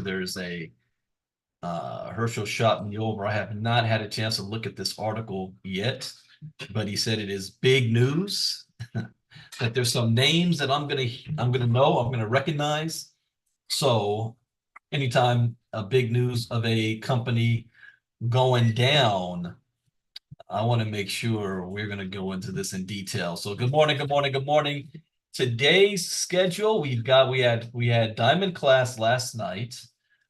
there's a Herschel shot me over. I have not had a chance to look at this article yet, but he said it is big news that there's some names that I'm gonna know, I'm gonna recognize. So anytime a big news of a company going down, I want to make sure we're going to go into this in detail. So good morning, good morning, good morning. Today's schedule, we had Diamond class last night,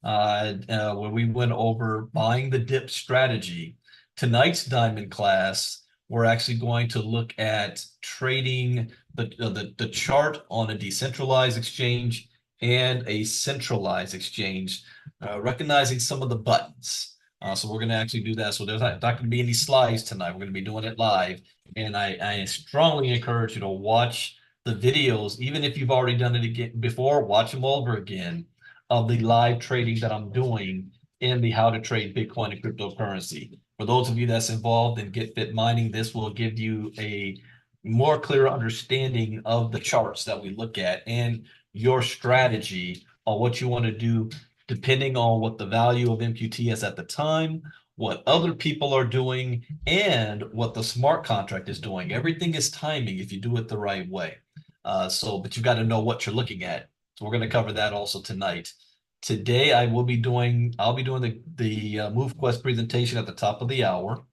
where we went over buying the dip strategy. Tonight's Diamond class, we're actually going to look at trading the chart on a decentralized exchange and a centralized exchange, recognizing some of the buttons. So we're going to actually do that. So there's not going to be any slides tonight. We're going to be doing it live. And I strongly encourage you to watch the videos, even if you've already done it again before, watch them over again of the live trading that I'm doing in the how to trade Bitcoin and cryptocurrency. For those of you that's involved in Get Fit Mining, this will give you a more clear understanding of the charts that we look at and your strategy on what you want to do depending on what the value of MQT is at the time, what other people are doing, and what the smart contract is doing. Everything is timing if you do it the right way. But you got to know what you're looking at. So we're going to cover that also tonight. Today, I'll be doing the MoveQuest presentation at the top of the hour.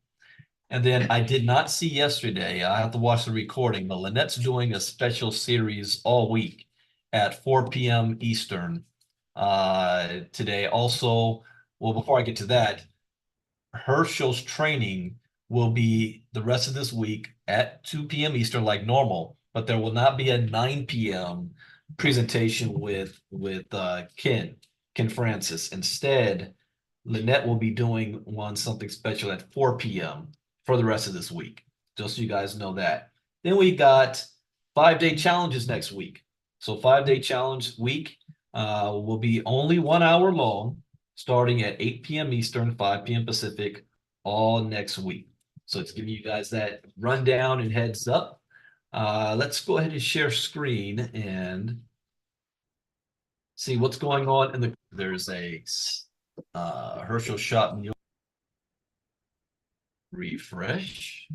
And then I did not see yesterday, I have to watch the recording, but Lynette's doing a special series all week at 4 p.m. Eastern today. Also, well, before I get to that, Herschel's training will be the rest of this week at 2 p.m. Eastern like normal, but there will not be a 9 p.m. presentation with Ken Francis. Instead, Lynette will be doing something special at 4 p.m. for the rest of this week, just so you guys know that. Then we got 5-day challenges next week. So 5-day challenge week will be only 1 hour long, starting at 8 p.m. Eastern, 5 p.m. Pacific, all next week. So it's giving you guys that rundown and heads up. Let's go ahead and share screen and see what's going on in the. There's a Herschel shot and refresh.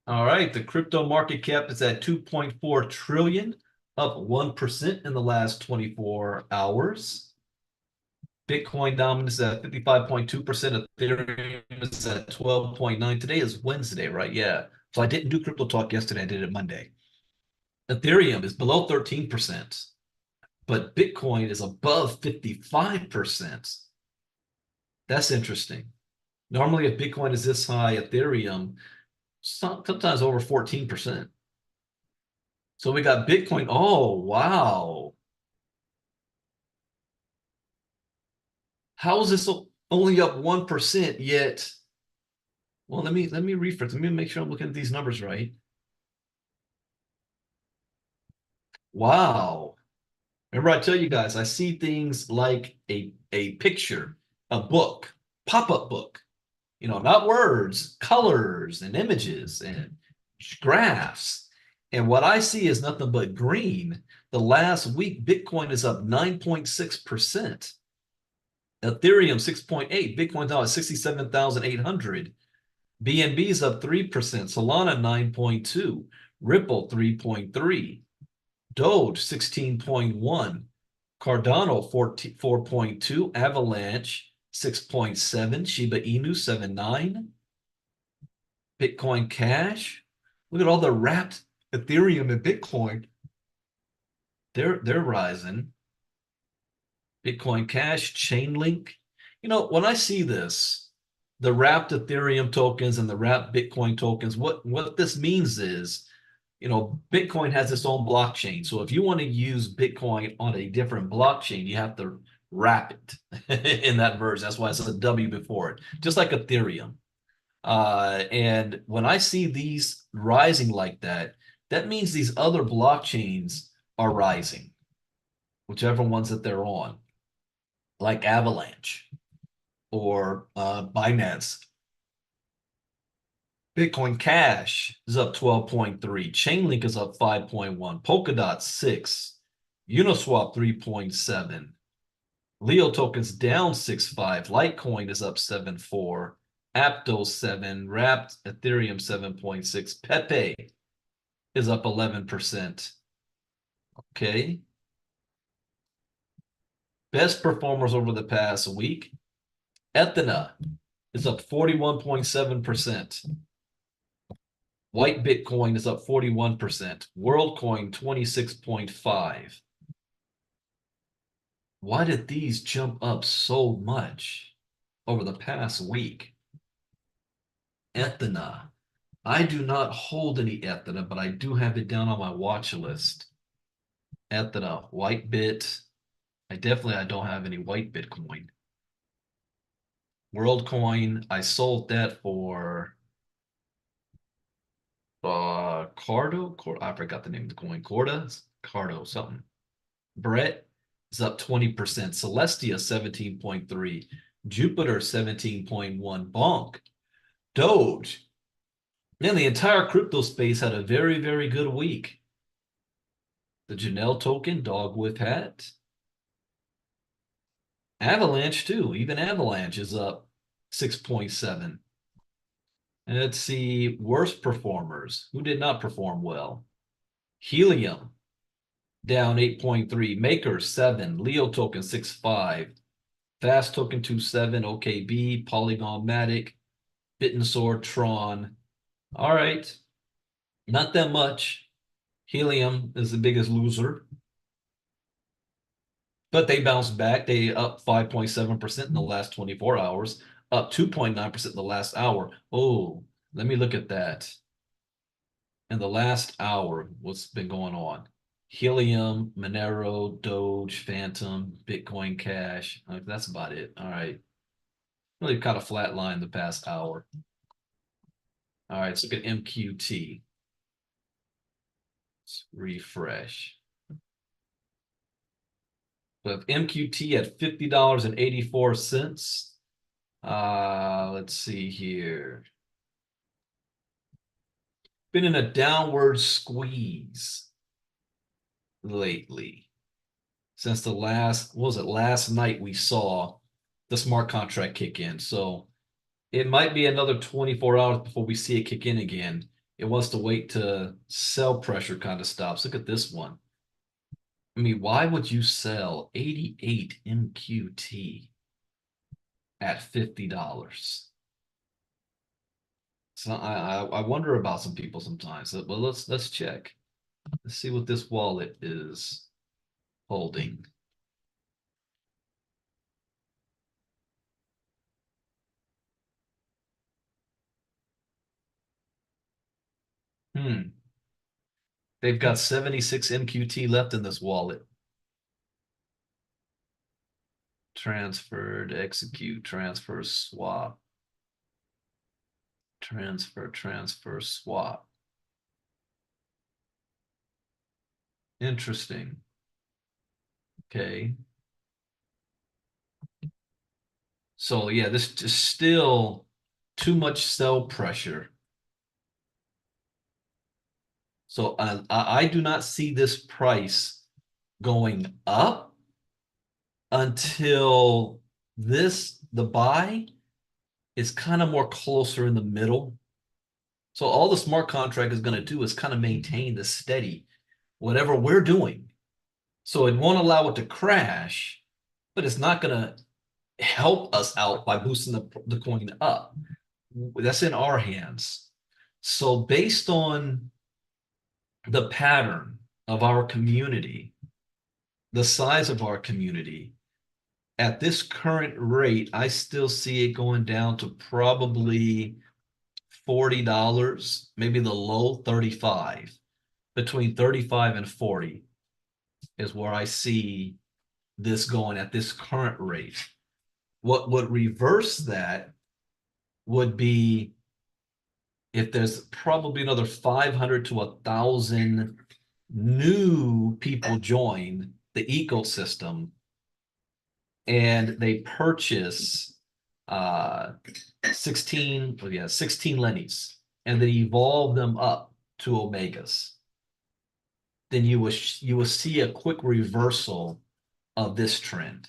All right, the crypto market cap is at 2.4 trillion, up 1% in the last 24 hours. Bitcoin dominance at 55.2%. Ethereum is at 12.9. Today is Wednesday, right? Yeah. So I didn't do crypto talk yesterday. I did it Monday. Ethereum is below 13%, but Bitcoin is above 55%. That's interesting. Normally, if Bitcoin is this high, Ethereum sometimes over 14%. So we got Bitcoin. Oh, wow. How is this only up 1% yet? Well, let me rephrase. Let me make sure I'm looking at these numbers right. Wow. Remember, I tell you guys, I see things like a picture, a book, pop-up book. You know, not words, colors and images and graphs. And what I see is nothing but green. The last week, Bitcoin is up 9.6%. Ethereum 6.8. Bitcoin's now at 67,800. BNB is up 3%. Solana 9.2. Ripple 3.3. Doge 16.1. Cardano 4.2. Avalanche 6.7. Shiba Inu 7.9. Bitcoin Cash. Look at all the wrapped Ethereum and Bitcoin. They're rising. Bitcoin Cash, Chainlink. You know, when I see this, the wrapped Ethereum tokens and the wrapped Bitcoin tokens, what this means is, you know, Bitcoin has its own blockchain. So if you want to use Bitcoin on a different blockchain, you have to wrap it in that version. That's why it's a W before it, just like Ethereum. And when I see these rising like that, that means these other blockchains are rising, whichever ones that they're on, like Avalanche or Binance. Bitcoin Cash is up 12.3. Chainlink is up 5.1. Polkadot 6. Uniswap 3.7. Leo token's down 6.5. Litecoin is up 7.4. Aptos 7. Wrapped Ethereum 7.6. Pepe is up 11%. Okay. Best performers over the past week. Ethena is up 41.7%. White Bitcoin is up 41%. WorldCoin 26.5%. Why did these jump up so much over the past week? Ethena. I do not hold any Ethena, but I do have it down on my watch list. Ethena, White Bit. I don't have any White Bitcoin. WorldCoin, I sold that for Cardo. I forgot the name of the coin. Cardo, something. Brett is up 20%. Celestia 17.3. Jupiter 17.1. Bonk. Doge. Man, the entire crypto space had a very, very good week. The Janelle token, dog with hat. Avalanche too. Even Avalanche is up 6.7. And let's see, worst performers. Who did not perform well? Helium down 8.3. Maker 7. Leo token 6.5. Fast token 2.7. OKB. Polygon Matic. Bittensoar Tron. All right. Not that much. Helium is the biggest loser. But they bounced back. They up 5.7% in the last 24 hours, up 2.9% in the last hour. Oh, let me look at that. In the last hour, what's been going on? Helium, Monero, Doge, Phantom, Bitcoin Cash. That's about it. All right. Really kind of flatlined the past hour. All right, let's look at MQT. Let's refresh. With MQT at $50.84. Let's see here. Been in a downward squeeze lately. Since the last, what was it, last night we saw the smart contract kick in. So it might be another 24 hours before we see it kick in again. It wants to wait to sell pressure kind of stops. Look at this one. I mean, why would you sell 88 MQT at $50? So I wonder about some people sometimes. Well, let's check. Let's see what this wallet is holding. They've got 76 MQT left in this wallet. Transferred, execute, transfer, swap. Transfer, swap. Interesting. Okay. So yeah, this is still too much sell pressure. So I do not see this price going up until the buy is kind of more closer in the middle. So all the smart contract is going to do is kind of maintain the steady, whatever we're doing. So it won't allow it to crash, but it's not going to help us out by boosting the coin up. That's in our hands. So based on the pattern of our community, the size of our community, at this current rate, I still see it going down to probably $40, maybe the low 35. Between 35 and 40 is where I see this going at this current rate. What would reverse that would be if there's probably another 500 to 1,000 new people join the ecosystem and they purchase 16 Lennies and then evolve them up to Omegas, then you will see a quick reversal of this trend.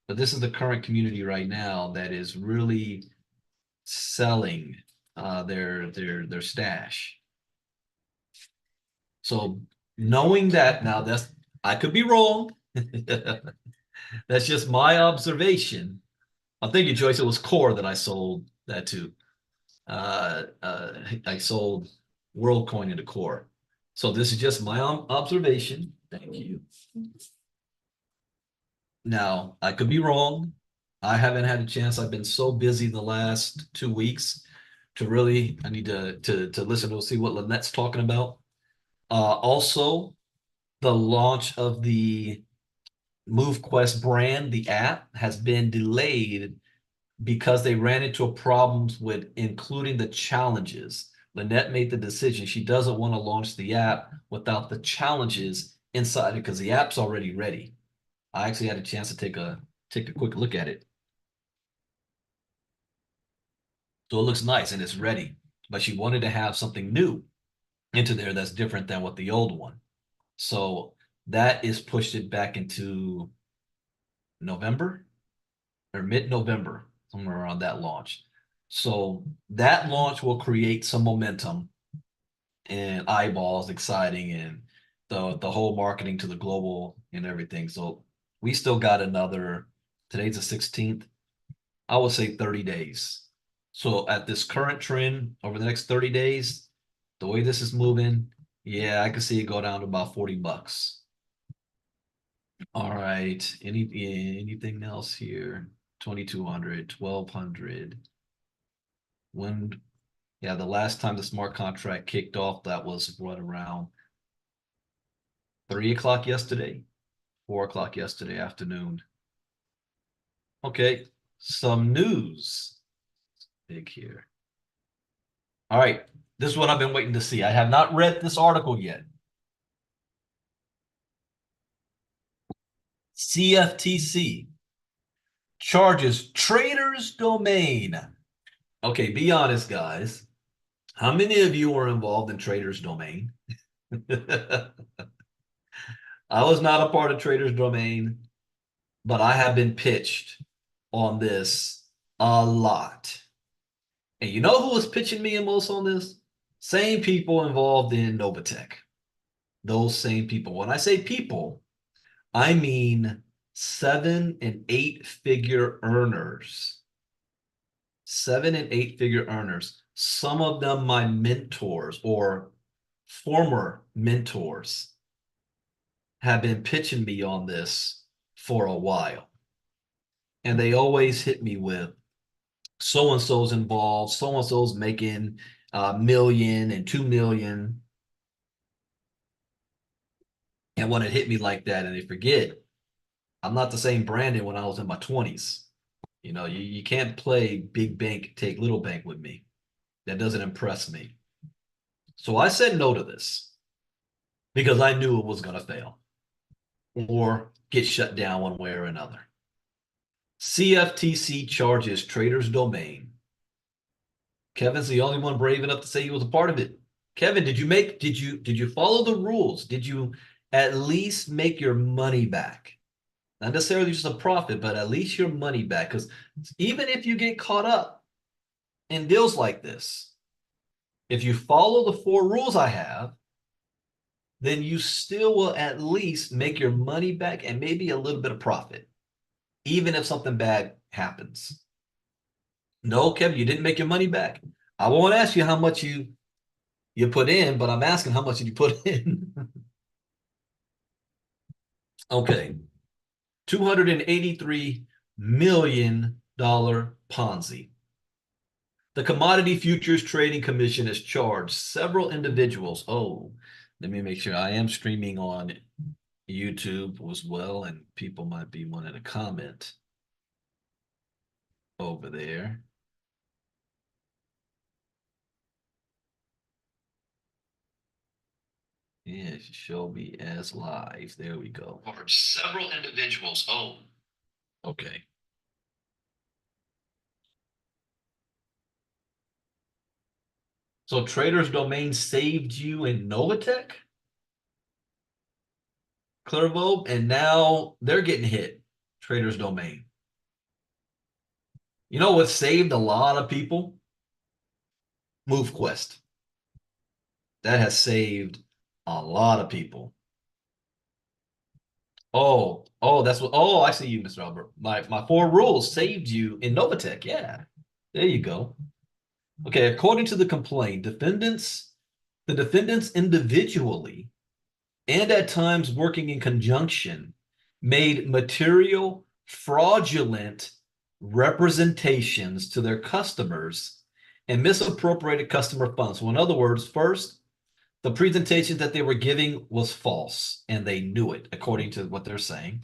but this is the current community right now that is really selling their stash. So knowing that now, that's I could be wrong. That's just my observation. I'm thinking, Joyce, it was Core that I sold that to. I sold WorldCoin into Core. So this is just my observation. Thank you. Now, I could be wrong. I haven't had a chance. I've been so busy the last 2 weeks to really, I need to listen to see what Lynette's talking about. Also, the launch of the MoveQuest brand, the app, has been delayed because they ran into problems with including the challenges. Lynette made the decision. She doesn't want to launch the app without the challenges inside it because the app's already ready. I actually had a chance to take a quick look at it. So it looks nice and it's ready, but she wanted to have something new into there that's different than what the old one. So that is pushed it back into November or mid-November, somewhere around that launch. So that launch will create some momentum and eyeballs, exciting, and the whole marketing to the global and everything. So we still got another, today's the 16th, I would say 30 days. So at this current trend over the next 30 days, the way this is moving, yeah, I could see it go down to about $40. All right. Anything else here? 2,200, 1,200. When, yeah, the last time the smart contract kicked off, that was what, around 3 o'clock yesterday, 4 o'clock yesterday afternoon. Okay, some news. Big here. All right, this is what I've been waiting to see. I have not read this article yet. CFTC charges traders domain. Okay, be honest, guys. How many of you were involved in traders domain? I was not a part of traders domain, but I have been pitched on this a lot. And you know who was pitching me the most on this? Same people involved in Novatech. Those same people. When I say people, I mean 7 and 8 figure earners. 7 and 8 figure earners. Some of them my mentors or former mentors have been pitching me on this for a while. And they always hit me with so and so's involved, so and so's making a million and 2 million. And when it hit me like that, and they forget, I'm not the same Brandon when I was in my 20s. You know, you can't play big bank, take little bank with me. That doesn't impress me. So I said no to this because I knew it was going to fail or get shut down one way or another. CFTC charges traders domain. Kevin's the only one brave enough to say he was a part of it. Kevin, did you follow the rules? Did you at least make your money back? Not necessarily just a profit, but at least your money back. Because even if you get caught up in deals like this, if you follow the 4 rules I have, then you still will at least make your money back and maybe a little bit of profit, even if something bad happens. No, Kevin, you didn't make your money back. I won't ask you how much you put in, but I'm asking how much did you put in? Okay. $283 million Ponzi. The Commodity Futures Trading Commission has charged several individuals. Oh, let me make sure I am streaming on YouTube as well, and people might be wanting to comment over there. Yeah, show me as live. There we go. Charged several individuals. Oh, okay. So Traders Domain saved you in Novatech, Clairvoyant, and now they're getting hit. Traders Domain. You know what saved a lot of people? MoveQuest. That has saved a lot of people. Oh, that's what. Oh, I see you, Mr. Albert. My four rules saved you in Novatech. Yeah, there you go. Okay, according to the complaint, the defendants individually and at times working in conjunction made material fraudulent representations to their customers and misappropriated customer funds. So, in other words, first, the presentation that they were giving was false and they knew it, according to what they're saying.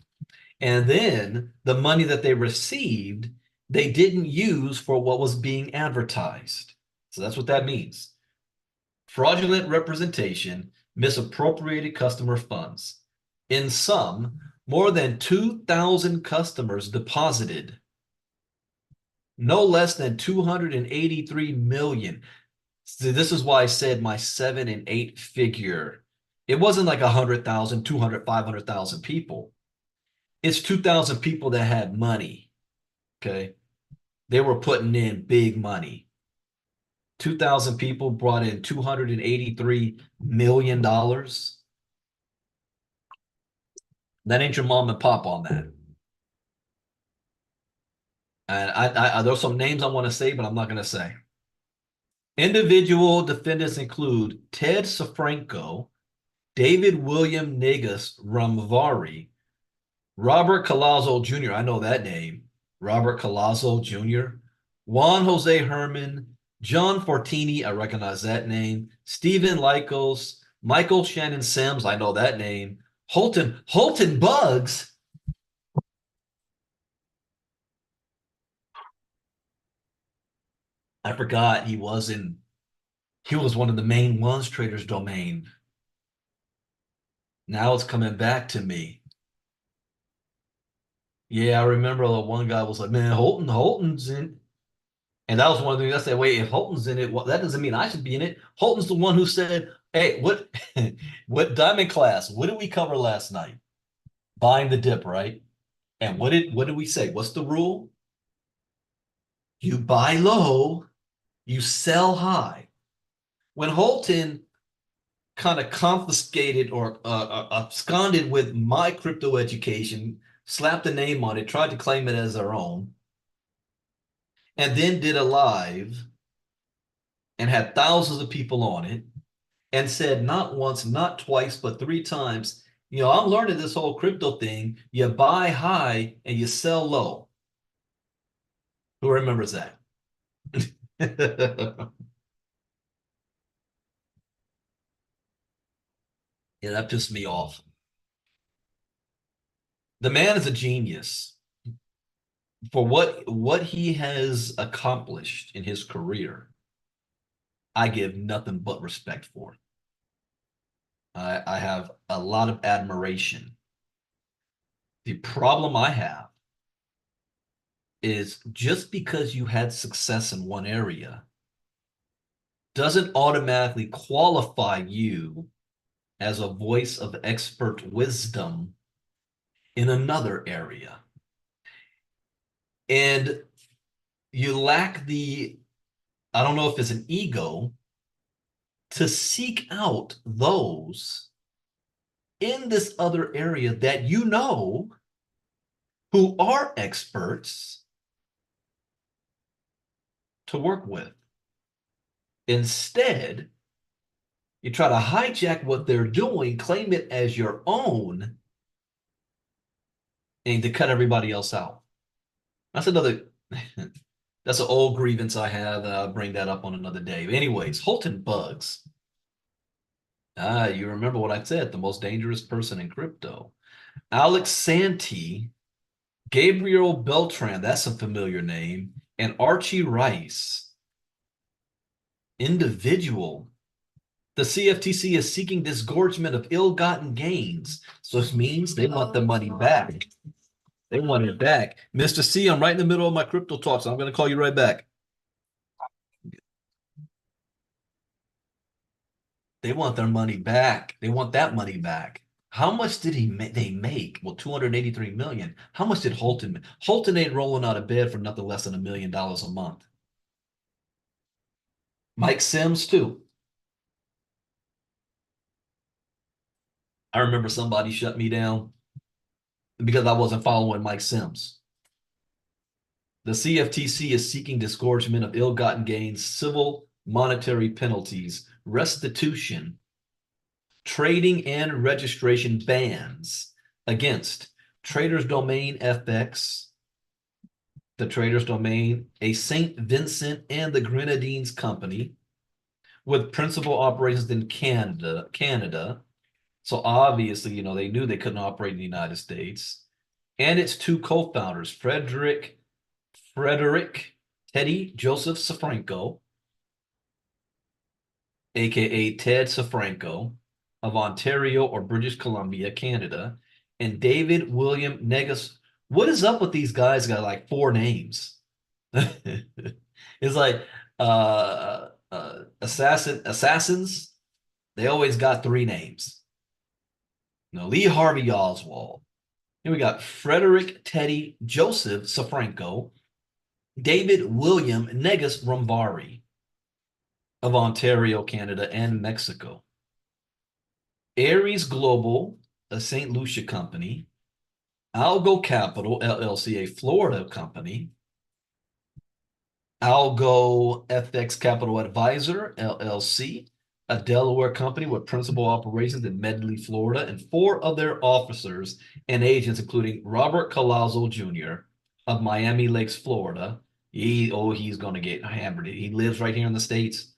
And then the money that they received, they didn't use for what was being advertised. So that's what that means. Fraudulent representation, misappropriated customer funds. In sum, more than 2,000 customers deposited no less than 283 million. So this is why I said my 7 and 8 figure. It wasn't like 100,000, 200, 500,000 people. It's 2,000 people that had money. Okay. They were putting in big money. 2,000 people brought in $283 million. That ain't your mom and pop on that. And there's some names I want to say, but I'm not going to say. Individual defendants include Ted Safranco, David William Negus Ramvari, Robert Collazo Jr. I know that name. Robert Collazo Jr. Juan Jose Herman, John Fortini. I recognize that name. Stephen Lycos, Michael Shannon Sims. I know that name. Holton Bugs. I forgot he was one of the main ones traders domain. Now it's coming back to me. Yeah, I remember the one guy was like, man, Holton's in. And that was one of the things I said, wait, if Holton's in it, well, that doesn't mean I should be in it. Holton's the one who said, hey, what Diamond class, what did we cover last night? Buying the dip, right? And what did we say? What's the rule? You buy low, you sell high. When Holton kind of confiscated or absconded with my crypto education, slapped a name on it, tried to claim it as their own, and then did a live and had thousands of people on it and said not once, not twice, but three times, I'm learning this whole crypto thing. You buy high and you sell low. Who remembers that? Yeah, that pissed me off. The man is a genius for what he has accomplished in his career. I give nothing but respect for. I have a lot of admiration. The problem I have is just because you had success in one area doesn't automatically qualify you as a voice of expert wisdom in another area. And you lack I don't know if it's an ego, to seek out those in this other area that who are experts to work with. Instead, you try to hijack what they're doing, claim it as your own, and to cut everybody else out. That's that's an old grievance I have. I'll bring that up on another day. Anyways, Holton Bugs. You remember what I said, the most dangerous person in crypto. Alex Santee, Gabriel Beltran, that's a familiar name, and Archie Rice. Individual. The CFTC is seeking disgorgement of ill-gotten gains. So it means they want the money back. They want it back. Mr. C, I'm right in the middle of my crypto talk, so I'm going to call you right back. They want their money back. They want that money back. How much did they make? Well, 283 million. How much did Holton make? Holton ain't rolling out of bed for nothing less than $1 million a month. Mike Sims too. I remember somebody shut me down because I wasn't following Mike Sims. The CFTC is seeking disgorgement of ill-gotten gains, civil monetary penalties, restitution, trading and registration bans against Traders Domain FX, the Traders Domain, a St. Vincent and the Grenadines company with principal operations in Canada. So obviously, they knew they couldn't operate in the United States. And its two co-founders, Frederick Teddy Joseph Safranco, aka Ted Safranco of Ontario or British Columbia, Canada, and David William Negus. What is up with these guys got like four names? It's like assassins, they always got three names. Lee Harvey Oswald. Here we got Frederick Teddy Joseph Safranco, David William Negus Rumvari of Ontario, Canada, and Mexico. Aries Global, a St. Lucia company. Algo Capital, LLC, a Florida company. Algo FX Capital Advisor, LLC, a Delaware company with principal operations in Medley, Florida, and four of their officers and agents, including Robert Collazo Jr. of Miami Lakes, Florida. He's going to get hammered. He lives right here in the States.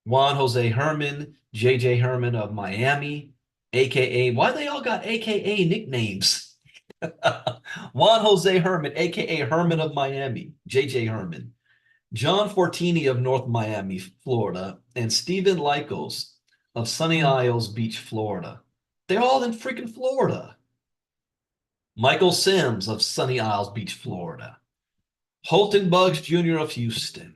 Juan Jose Herman, J.J. Herman of Miami, a.k.a. Why they all got a.k.a. nicknames? Juan Jose Herman, a.k.a. Herman of Miami, J.J. Herman. John Fortini of North Miami, Florida, and Stephen Lycos of Sunny Isles Beach, Florida. They're all in freaking Florida. Michael Sims of Sunny Isles Beach, Florida. Holton Buggs Jr. of Houston.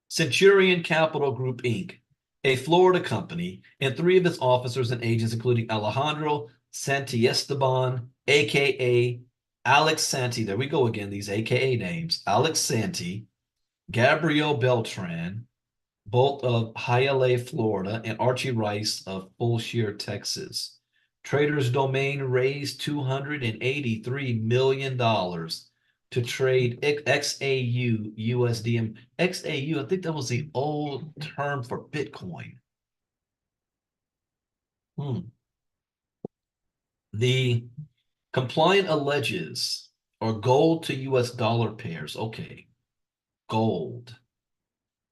Centurion Capital Group, Inc., a Florida company, and three of its officers and agents, including Alejandro Santiesteban, a.k.a. Alex Santi. There we go again, these a.k.a. names. Alex Santi, Gabriel Beltran, both of Hialeah, Florida, and Archie Rice of Fulshire, Texas. Traders Domain raised $283 million to trade XAU USD. XAU, I think that was the old term for Bitcoin. The compliant alleges, or gold to US dollar pairs. Okay, gold.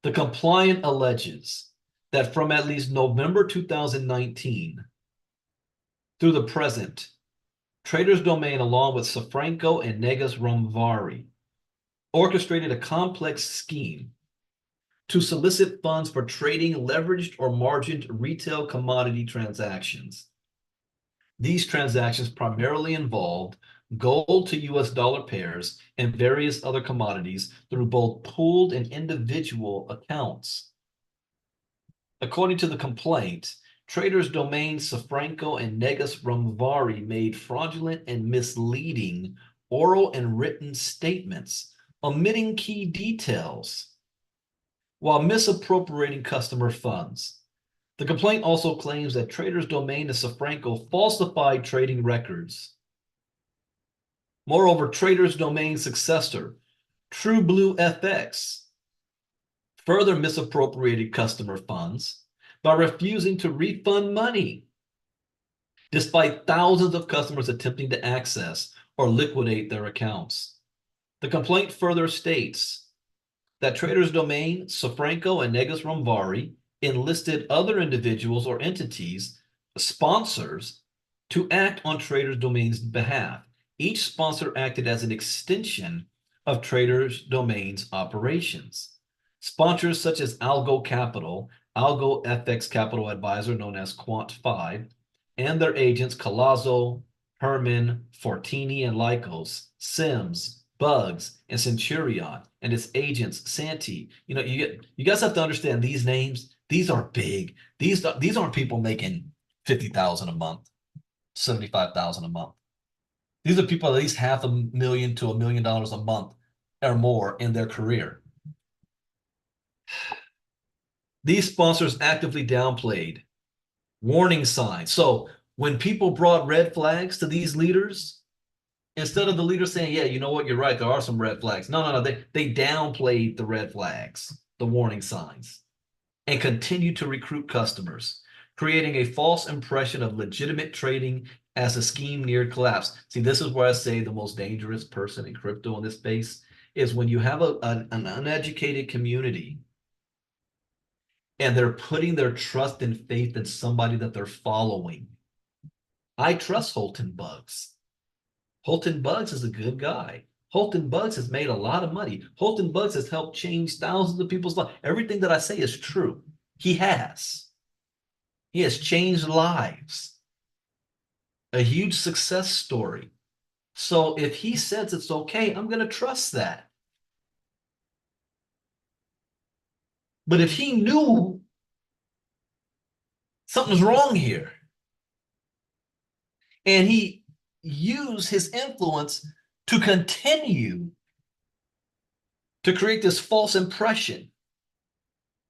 The compliant alleges that from at least November 2019 through the present, Traders Domain, along with Safranco and Negus Rumvari, orchestrated a complex scheme to solicit funds for trading leveraged or margined retail commodity transactions. These transactions primarily involved gold to US dollar pairs and various other commodities through both pooled and individual accounts. According to the complaint, Traders Domain, Safranco, and Negus Rumvari made fraudulent and misleading oral and written statements, omitting key details, while misappropriating customer funds. The complaint also claims that Traders Domain and Safranco falsified trading records. Moreover, Traders Domain's successor, True Blue FX, further misappropriated customer funds by refusing to refund money, despite thousands of customers attempting to access or liquidate their accounts. The complaint further states that Traders Domain, Safranco, and Negus Rumvari enlisted other individuals or entities, sponsors, to act on Traders Domain's behalf. Each sponsor acted as an extension of Traders Domain's operations. Sponsors such as Algo Capital, Algo FX Capital Advisor, known as Quant5, and their agents Collazo, Herman, Fortini, and Lycos, Sims, Bugs, and Centurion, and its agents Santi. You guys have to understand these names. These are big. These aren't people making 50,000 a month, 75,000 a month. These are people at least $500,000 to $1 million a month or more in their career. These sponsors actively downplayed warning signs. So when people brought red flags to these leaders, instead of the leader saying, yeah, you know what, you're right, there are some red flags. No. They downplayed the red flags, the warning signs, and continued to recruit customers, creating a false impression of legitimate trading as the scheme neared collapse. See, this is where I say the most dangerous person in crypto in this space is when you have an uneducated community and they're putting their trust and faith in somebody that they're following. I trust Holton Bugs. Holton Bugs is a good guy. Holton Bugs has made a lot of money. Holton Bugs has helped change thousands of people's lives. Everything that I say is true. He has. He has changed lives. A huge success story. So if he says it's okay, I'm going to trust that. But if he knew something's wrong here and he used his influence to continue to create this false impression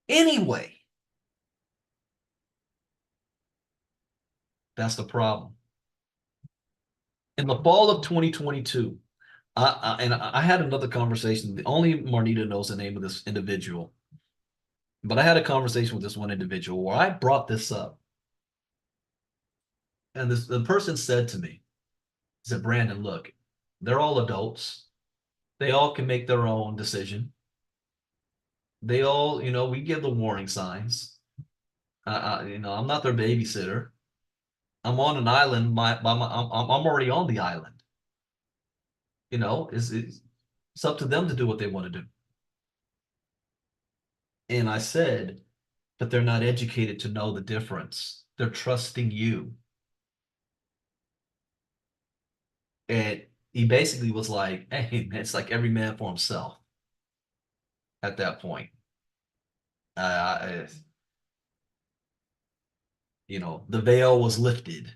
anyway, that's the problem. In the fall of 2022, I had another conversation. Only Marnita knows the name of this individual. But I had a conversation with this one individual where I brought this up. And the person said to me, he said, Brandon, look, they're all adults. They all can make their own decision. They all, we give the warning signs. I'm not their babysitter. I'm on an island. I'm already on the island. It's up to them to do what they want to do. And I said, but they're not educated to know the difference. They're trusting you. And he basically was like, hey, it's like every man for himself at that point. Uh, the veil was lifted.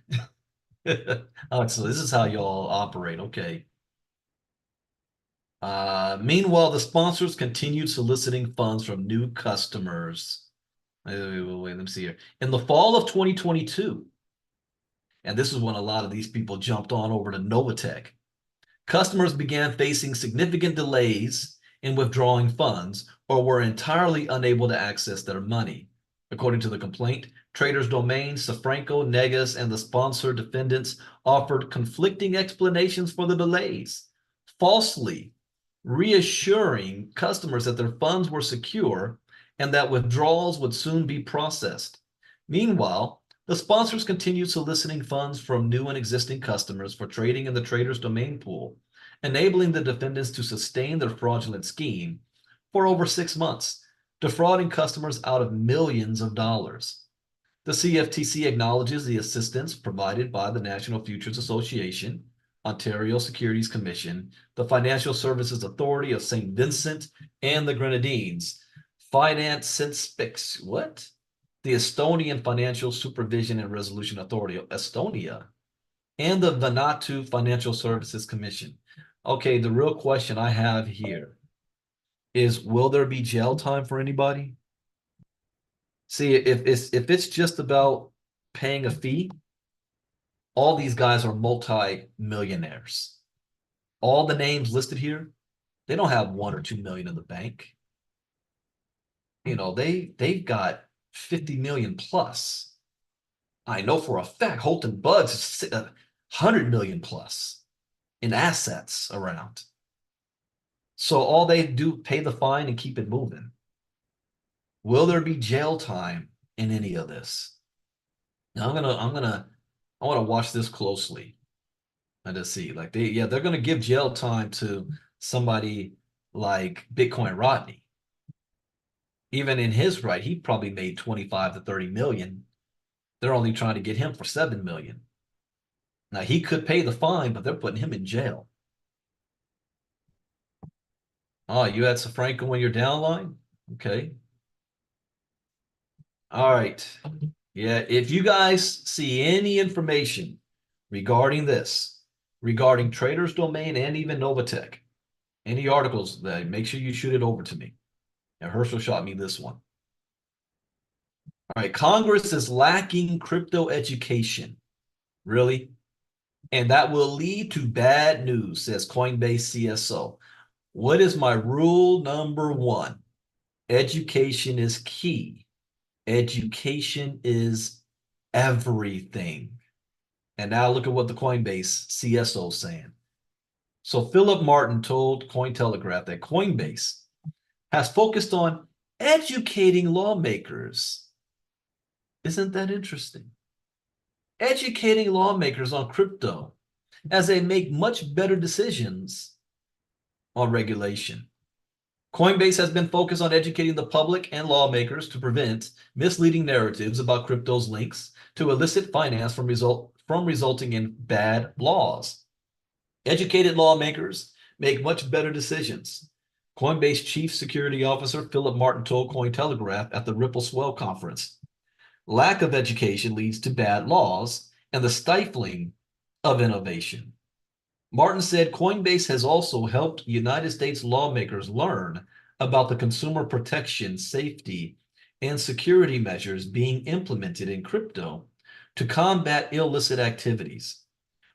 Oh, so this is how y'all operate. Okay. Meanwhile, the sponsors continued soliciting funds from new customers. Wait, let me see here. In the fall of 2022, and this is when a lot of these people jumped on over to Novatech, customers began facing significant delays in withdrawing funds or were entirely unable to access their money. According to the complaint, traders' domains, Safranco, Negus, and the sponsor defendants offered conflicting explanations for the delays, falsely reassuring customers that their funds were secure and that withdrawals would soon be processed. Meanwhile, the sponsors continued soliciting funds from new and existing customers for trading in the trader's domain pool, enabling the defendants to sustain their fraudulent scheme for over 6 months, defrauding customers out of millions of dollars. The CFTC acknowledges the assistance provided by the National Futures Association, Ontario Securities Commission, the Financial Services Authority of St. Vincent and the Grenadines, Finance Sinspix, what? The Estonian Financial Supervision and Resolution Authority of Estonia, and the Vanuatu Financial Services Commission. Okay, the real question I have here is, will there be jail time for anybody? See, if it's just about paying a fee, all these guys are multi-millionaires. All the names listed here, they don't have 1 or 2 million in the bank. They've got 50 million plus. I know for a fact Holton Bugs is 100 million plus in assets around. So all they do, pay the fine and keep it moving. Will there be jail time in any of this? Now I want to watch this closely and to see, like, they're going to give jail time to somebody like Bitcoin Rodney. Even in his right, he probably made 25 to 30 million. They're only trying to get him for 7 million. Now he could pay the fine, but they're putting him in jail. Oh, you had Safranco when you're downline? Okay. All right. Yeah, if you guys see any information regarding this, regarding Trader's Domain and even Novatech, any articles, that make sure you shoot it over to me. And Herschel shot me this one. All right, Congress is lacking crypto education. Really? And that will lead to bad news, says Coinbase CSO. What is my rule number one? Education is key. Education is everything. And now look at what the Coinbase CSO is saying. So Philip Martin told Cointelegraph that Coinbase has focused on educating lawmakers. Isn't that interesting? Educating lawmakers on crypto as they make much better decisions on regulation. Coinbase has been focused on educating the public and lawmakers to prevent misleading narratives about crypto's links to illicit finance from resulting in bad laws. Educated lawmakers make much better decisions. Coinbase Chief Security Officer Philip Martin told Cointelegraph at the Ripple Swell conference. Lack of education leads to bad laws and the stifling of innovation. Martin said Coinbase has also helped United States lawmakers learn about the consumer protection, safety, and security measures being implemented in crypto to combat illicit activities.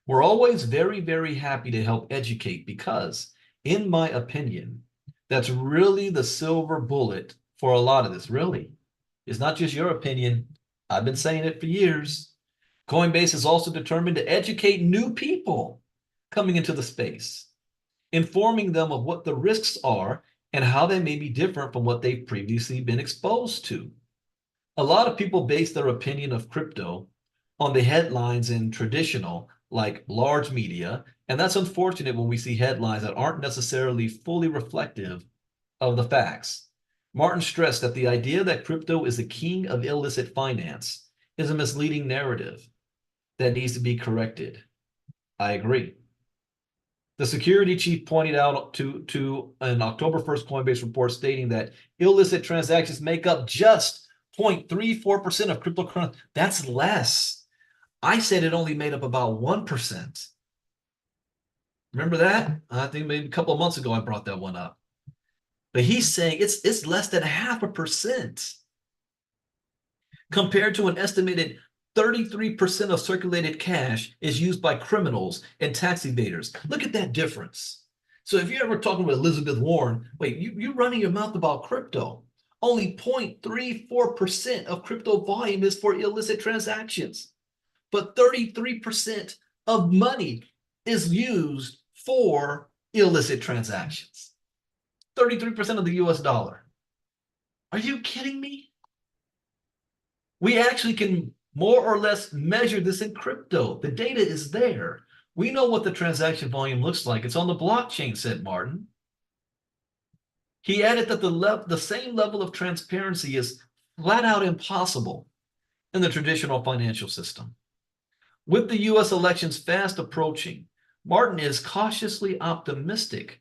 We're always very, very happy to help educate because, in my opinion, that's really the silver bullet for a lot of this, really. It's not just your opinion. I've been saying it for years. Coinbase is also determined to educate new people coming into the space, informing them of what the risks are and how they may be different from what they've previously been exposed to. A lot of people base their opinion of crypto on the headlines in traditional, like large media, and that's unfortunate when we see headlines that aren't necessarily fully reflective of the facts. Martin stressed that the idea that crypto is the king of illicit finance is a misleading narrative that needs to be corrected. I agree. The security chief pointed out to an October 1st Coinbase report stating that illicit transactions make up just 0.34% of cryptocurrency. That's less. I said it only made up about 1%. Remember that? I think maybe a couple of months ago I brought that one up. But he's saying it's less than 0.5% compared to an estimated 33% of circulated cash is used by criminals and tax evaders. Look at that difference. So if you're ever talking with Elizabeth Warren, wait, you're running your mouth about crypto. Only 0.34% of crypto volume is for illicit transactions, but 33% of money is used for illicit transactions. 33% of the US dollar. Are you kidding me? We actually can more or less measure this in crypto. The data is there. We know what the transaction volume looks like. It's on the blockchain, said Martin. He added that the same level of transparency is flat out impossible in the traditional financial system. With the US elections fast approaching, Martin is cautiously optimistic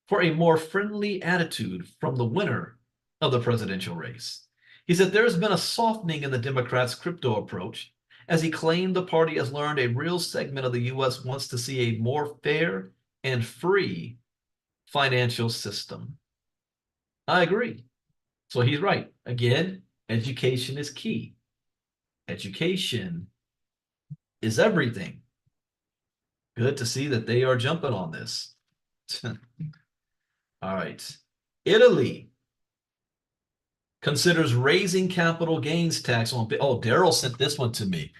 for a more friendly attitude from the winner of the presidential race. He said there has been a softening in the Democrats' crypto approach, as he claimed the party has learned a real segment of the U.S. wants to see a more fair and free financial system. I agree. So he's right. Again, education is key. Education is everything. Good to see that they are jumping on this. All right. Italy considers raising capital gains tax on. Oh, Daryl sent this one to me.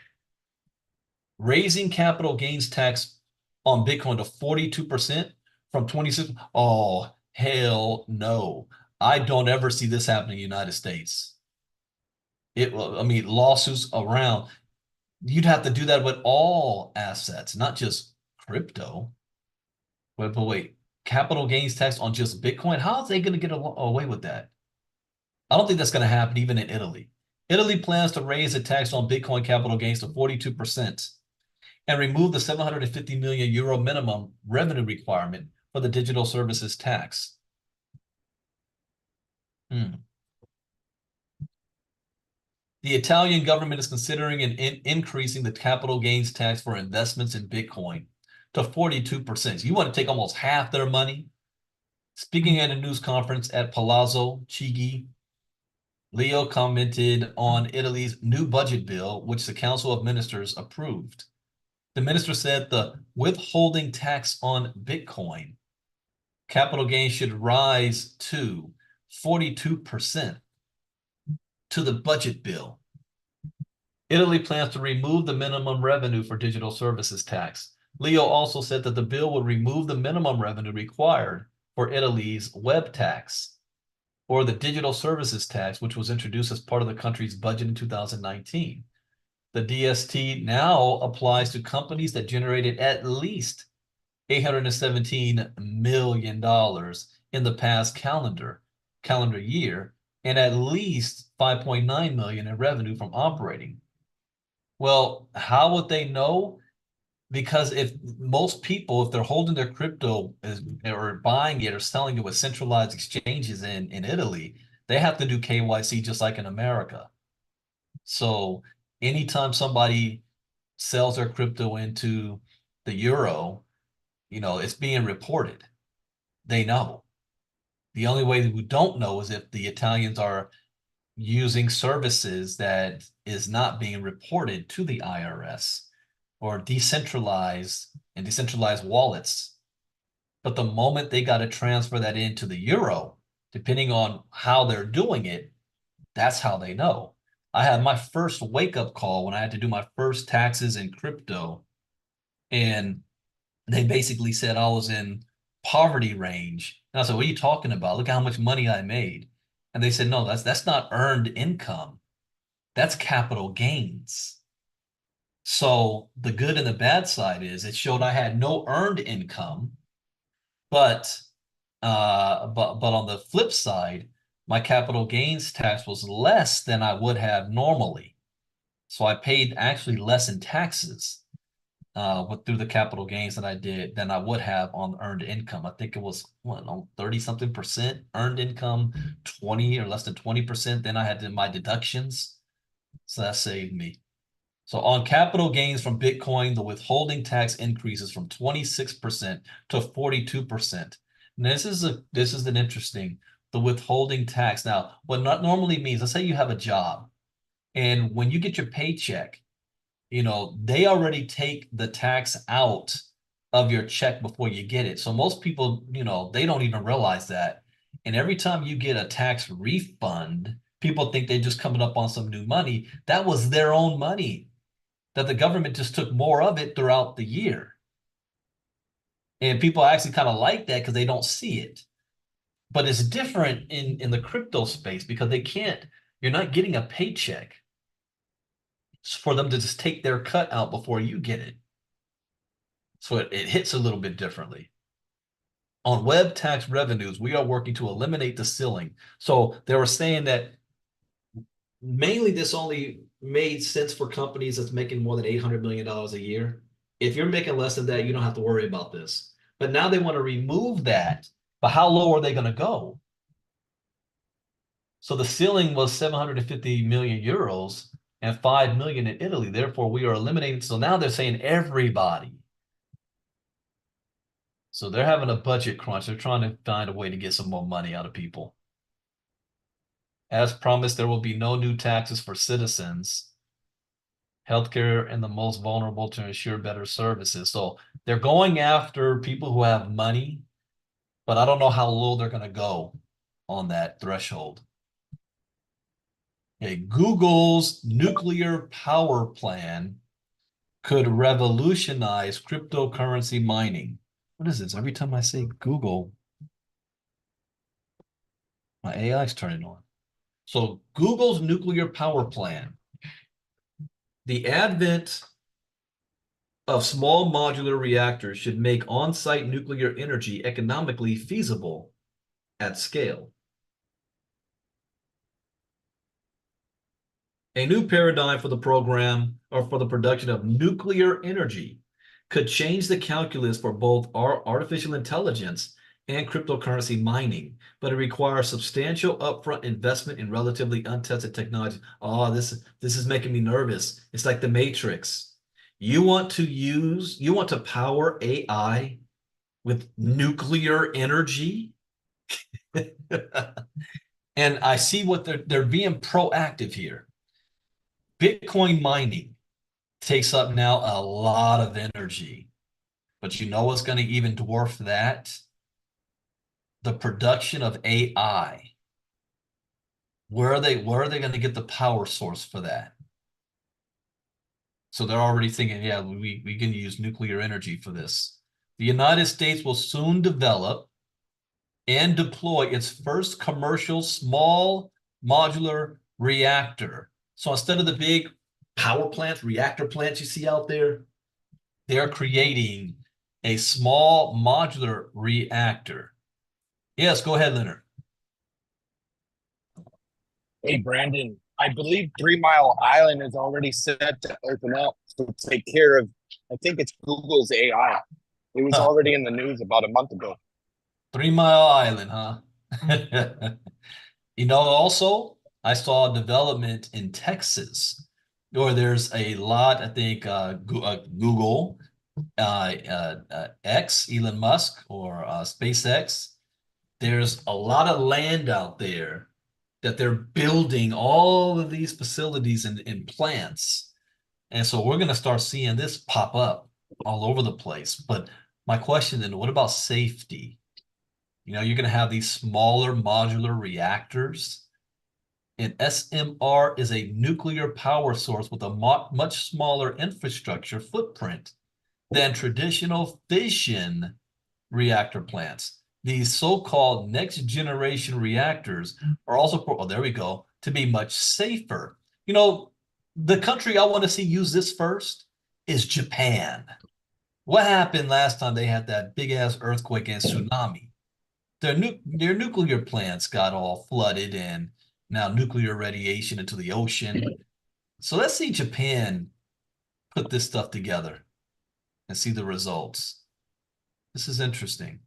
Raising capital gains tax on Bitcoin to 42% from 26. Oh, hell no. I don't ever see this happening in the United States. I mean, lawsuits around. You'd have to do that with all assets, not just crypto. But wait, capital gains tax on just Bitcoin? How are they going to get away with that? I don't think that's going to happen even in Italy. Italy plans to raise the tax on Bitcoin capital gains to 42% and remove the 750 million euro minimum revenue requirement for the digital services tax. The Italian government is considering increasing the capital gains tax for investments in Bitcoin to 42%. So you want to take almost half their money? Speaking at a news conference at Palazzo Chigi, Leo commented on Italy's new budget bill, which the Council of Ministers approved. The minister said the withholding tax on Bitcoin capital gains should rise to 42% to the budget bill. Italy plans to remove the minimum revenue for digital services tax. Leo also said that the bill would remove the minimum revenue required for Italy's web tax, or the digital services tax, which was introduced as part of the country's budget in 2019. The DST now applies to companies that generated at least $817 million in the past calendar year, and at least 5.9 million in revenue from operating. Well, how would they know? Because if most people, if they're holding their crypto or buying it or selling it with centralized exchanges in Italy, they have to do KYC just like in America. So anytime somebody sells their crypto into the euro, it's being reported. They know. The only way that we don't know is if the Italians are using services that is not being reported to the IRS, or decentralized wallets. But the moment they got to transfer that into the euro, depending on how they're doing it, that's how they know. I had my first wake-up call when I had to do my first taxes in crypto, and they basically said I was in poverty range. And I said, what are you talking about? Look how much money I made. And they said, no, that's not earned income. That's capital gains. So the good and the bad side is it showed I had no earned income, but on the flip side, my capital gains tax was less than I would have normally. So I paid actually less in taxes through the capital gains that I did than I would have on earned income. I think it was 30 something percent earned income, 20 or less than 20%. Then I had my deductions. So that saved me. So on capital gains from Bitcoin, the withholding tax increases from 26% to 42%. And this is an interesting, the withholding tax. Now, what not normally means, let's say you have a job, and when you get your paycheck, they already take the tax out of your check before you get it. So most people, they don't even realize that. And every time you get a tax refund, people think they're just coming up on some new money. That was their own money, that the government just took more of it throughout the year. And people actually kind of like that because they don't see it. But it's different in the crypto space because you're not getting a paycheck. It's for them to just take their cut out before you get it. So it hits a little bit differently. On web tax revenues, we are working to eliminate the ceiling. So they were saying that mainly this only made sense for companies that's making more than $800 million a year. If you're making less than that, you don't have to worry about this. But now they want to remove that. But how low are they going to go? So the ceiling was 750 million euros and 5 million in Italy. Therefore, we are eliminating. So now they're saying everybody. So they're having a budget crunch. They're trying to find a way to get some more money out of people. As promised, there will be no new taxes for citizens, healthcare, and the most vulnerable to ensure better services. So they're going after people who have money, but I don't know how low they're going to go on that threshold. Okay, Google's nuclear power plan could revolutionize cryptocurrency mining. What is this? Every time I say Google, my AI is turning on. So Google's nuclear power plan, the advent of small modular reactors should make on-site nuclear energy economically feasible at scale. A new paradigm for the program or for the production of nuclear energy could change the calculus for both our artificial intelligence and cryptocurrency mining, but it requires substantial upfront investment in relatively untested technology. Oh, this is making me nervous. It's like the Matrix. You want to power AI with nuclear energy? And I see what they're being proactive here. Bitcoin mining takes up now a lot of energy. But you know what's going to even dwarf that? The production of AI. Where are they going to get the power source for that? So they're already thinking, yeah, we can use nuclear energy for this. The United States will soon develop and deploy its first commercial small modular reactor. So instead of the big power plants, reactor plants you see out there, they're creating a small modular reactor. Yes, go ahead, Leonard. Hey, Brandon, I believe 3 Mile Island is already set to open up to take care of, I think it's Google's AI. It was Huh. already in the news about a month ago. 3 Mile Island, huh? Also, I saw a development in Texas where there's a lot, I think, Google, X, Elon Musk, or SpaceX. There's a lot of land out there that they're building all of these facilities and plants. And so we're going to start seeing this pop up all over the place. But my question then, what about safety? You're going to have these smaller modular reactors. An SMR is a nuclear power source with a much smaller infrastructure footprint than traditional fission reactor plants. These so-called next generation reactors are also, oh, there we go, to be much safer. The country I want to see use this first is Japan. What happened last time they had that big ass earthquake and tsunami? Their nuclear plants got all flooded and now nuclear radiation into the ocean. So let's see Japan put this stuff together and see the results. This is interesting.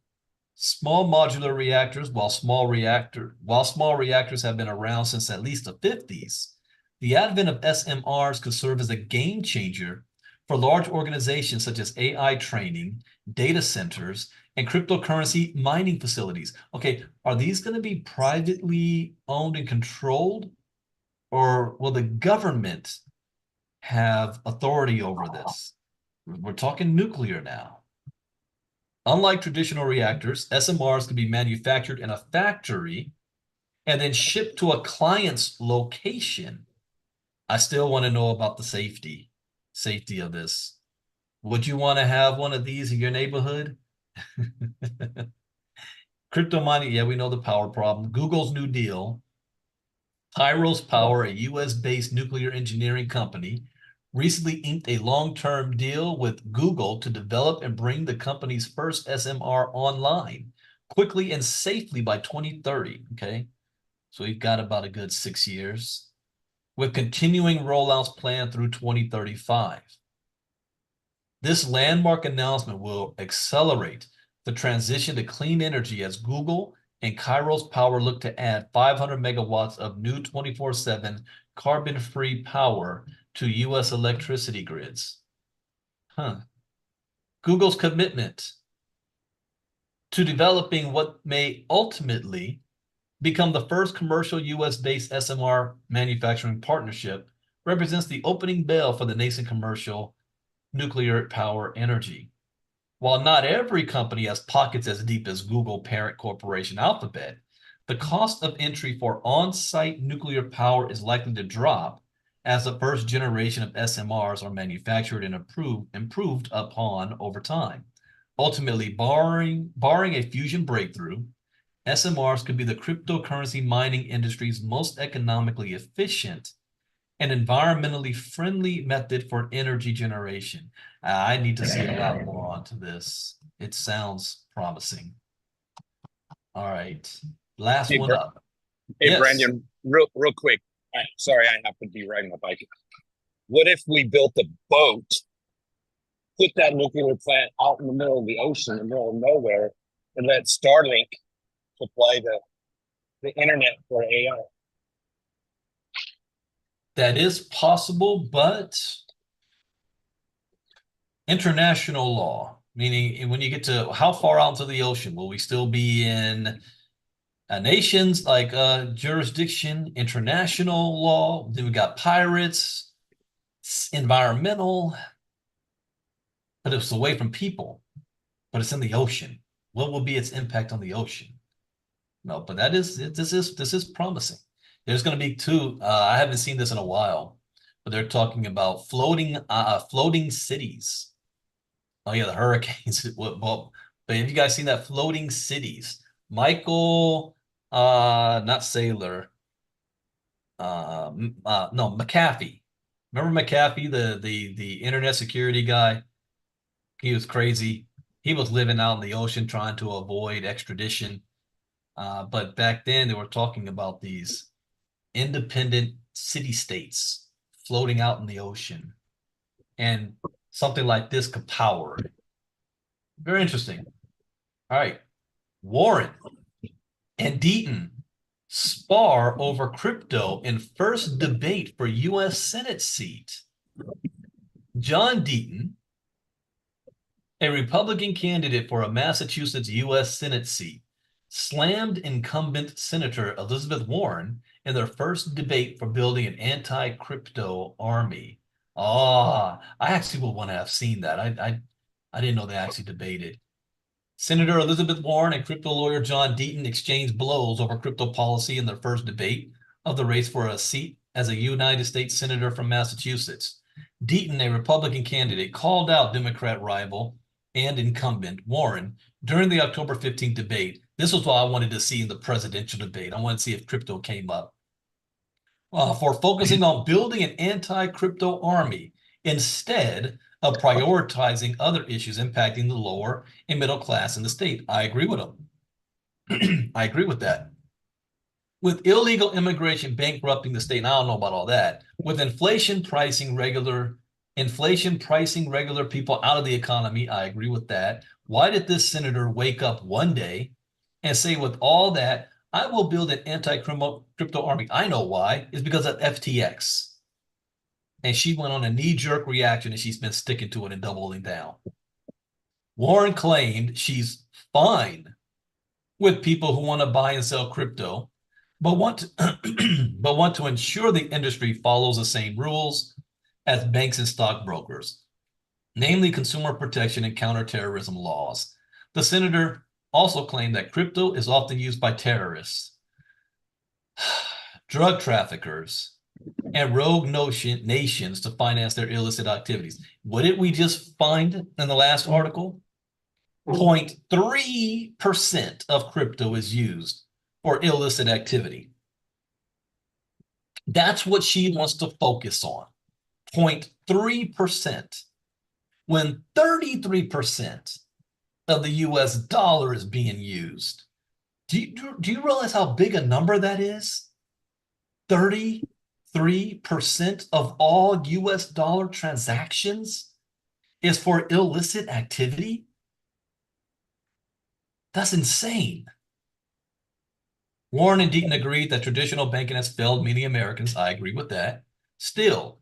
Small modular reactors, while small reactors have been around since at least the 50s, the advent of SMRs could serve as a game changer for large organizations such as AI training, data centers, and cryptocurrency mining facilities. Okay, are these going to be privately owned and controlled, or will the government have authority over this? We're talking nuclear now. Unlike traditional reactors, SMRs can be manufactured in a factory and then shipped to a client's location. I still want to know about the safety of this. Would you want to have one of these in your neighborhood? Crypto mining, yeah, we know the power problem. Google's New Deal. Kairos Power, a US-based nuclear engineering company, recently inked a long-term deal with Google to develop and bring the company's first SMR online quickly and safely by 2030. Okay, so we've got about a good 6 years with continuing rollouts planned through 2035. This landmark announcement will accelerate the transition to clean energy as Google and Kairos Power look to add 500 megawatts of new 24/7 carbon-free power to U.S. electricity grids. Google's commitment to developing what may ultimately become the first commercial U.S.-based SMR manufacturing partnership represents the opening bell for the nascent commercial nuclear power energy. While not every company has pockets as deep as Google parent corporation Alphabet, the cost of entry for on-site nuclear power is likely to drop as the first generation of SMRs are manufactured and improved upon over time. Ultimately, barring a fusion breakthrough, SMRs could be the cryptocurrency mining industry's most economically efficient and environmentally friendly method for energy generation. I need to see a lot more onto this. It sounds promising. All right. Last Hey, one up. hey, Yes. Brandon, real quick. Sorry, I have to be riding my bike. What if we built a boat, put that nuclear plant out in the middle of the ocean, in the middle of nowhere, and let Starlink supply the internet for AI. That is possible, but international law, meaning when you get to how far out into the ocean, will we still be in a nation's like jurisdiction, international law? Then we got pirates, environmental, but it's away from people, but it's in the ocean. What will be its impact on the ocean? No, but this is promising. There's going to be two. I haven't seen this in a while, but they're talking about floating cities. Oh yeah, the hurricanes. Well, but have you guys seen that floating cities? Michael, not Saylor, no, McAfee. Remember McAfee, the internet security guy? He was crazy. He was living out in the ocean trying to avoid extradition. But back then they were talking about these independent city states floating out in the ocean, and something like this could power it. Very interesting. All right. Warren and Deaton spar over crypto in first debate for U.S. Senate seat. John Deaton, a Republican candidate for a Massachusetts U.S. Senate seat, slammed incumbent Senator Elizabeth Warren in their first debate for building an anti-crypto army. Ah, I actually would want to have seen that. I didn't know they actually debated. Senator Elizabeth Warren and crypto lawyer John Deaton exchanged blows over crypto policy in their first debate of the race for a seat as a United States Senator from Massachusetts. Deaton, a Republican candidate, called out Democrat rival and incumbent Warren during the October 15th debate. This was what I wanted to see in the presidential debate. I wanted to see if crypto came up. For focusing on building an anti-crypto army instead of prioritizing other issues impacting the lower and middle class in the state. I agree with them. I agree with that. With illegal immigration bankrupting the state, and I don't know about all that, with inflation pricing regular people out of the economy, I agree with that. Why did this senator wake up one day and say, with all that, I will build an anti-crypto army? I know why. It's because of FTX. And she went on a knee-jerk reaction, and she's been sticking to it and doubling down. Warren claimed she's fine with people who want to buy and sell crypto, but want to ensure the industry follows the same rules as banks and stockbrokers, namely consumer protection and counterterrorism laws. The senator also claimed that crypto is often used by terrorists, drug traffickers, and rogue nations to finance their illicit activities. What did we just find in the last article? 0.3% of crypto is used for illicit activity. That's what she wants to focus on. 0.3%. When 33% of the US dollar is being used. Do you realize how big a number that is? 33% of all US dollar transactions is for illicit activity? That's insane. Warren and Deaton agreed that traditional banking has failed many Americans. I agree with that. Still,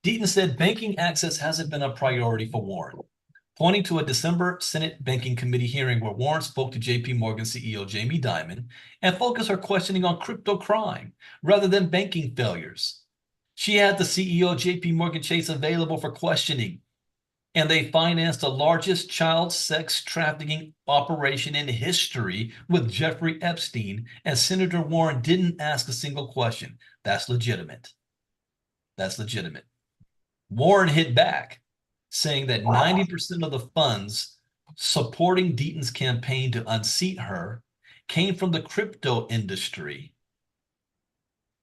Deaton said banking access hasn't been a priority for Warren, pointing to a December Senate Banking Committee hearing where Warren spoke to JP Morgan CEO Jamie Dimon and focused her questioning on crypto crime rather than banking failures. She had the CEO of JP Morgan Chase available for questioning, and they financed the largest child sex trafficking operation in history with Jeffrey Epstein, and Senator Warren didn't ask a single question. That's legitimate. That's legitimate. Warren hit back, saying that 90% of the funds supporting Deaton's campaign to unseat her came from the crypto industry,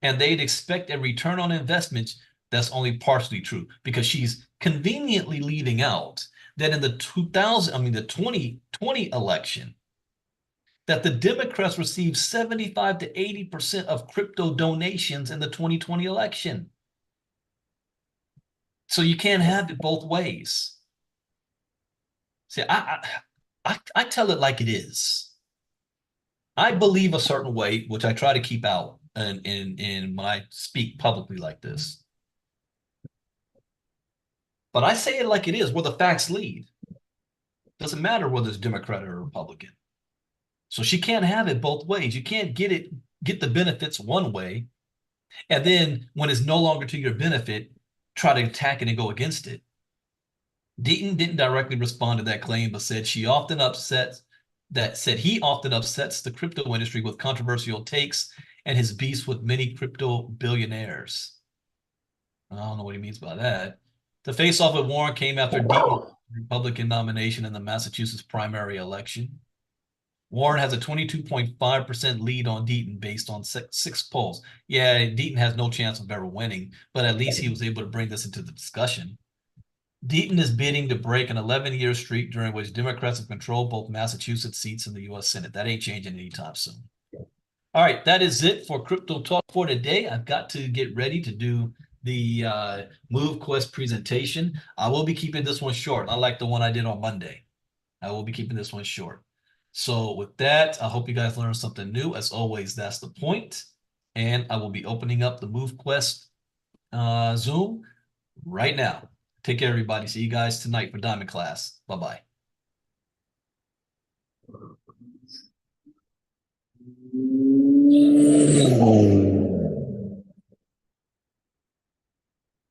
and they'd expect a return on investment. That's only partially true because she's conveniently leaving out that in the 2020 election, that the Democrats received 75 to 80% of crypto donations in the 2020 election. So you can't have it both ways. See, I tell it like it is. I believe a certain way, which I try to keep out in when I speak publicly like this. But I say it like it is, where the facts lead. Doesn't matter whether it's Democrat or Republican. So she can't have it both ways. You can't get the benefits one way, and then when it's no longer to your benefit, try to attack it and go against it. Deaton didn't directly respond to that claim, but said he often upsets the crypto industry with controversial takes and his beefs with many crypto billionaires. I don't know what he means by that. The face-off with Warren came after Deaton's Republican nomination in the Massachusetts primary election. Warren has a 22.5% lead on Deaton based on six polls. Yeah, Deaton has no chance of ever winning, but at least he was able to bring this into the discussion. Deaton is bidding to break an 11-year streak during which Democrats have controlled both Massachusetts seats in the U.S. Senate. That ain't changing anytime soon. All right, that is it for Crypto Talk for today. I've got to get ready to do the MoveQuest presentation. I will be keeping this one short, unlike the one I did on Monday. I will be keeping this one short. So with that, I hope you guys learned something new. As always, that's the point. And I will be opening up the MoveQuest Zoom right now. Take care, everybody. See you guys tonight for Diamond class. Bye-bye.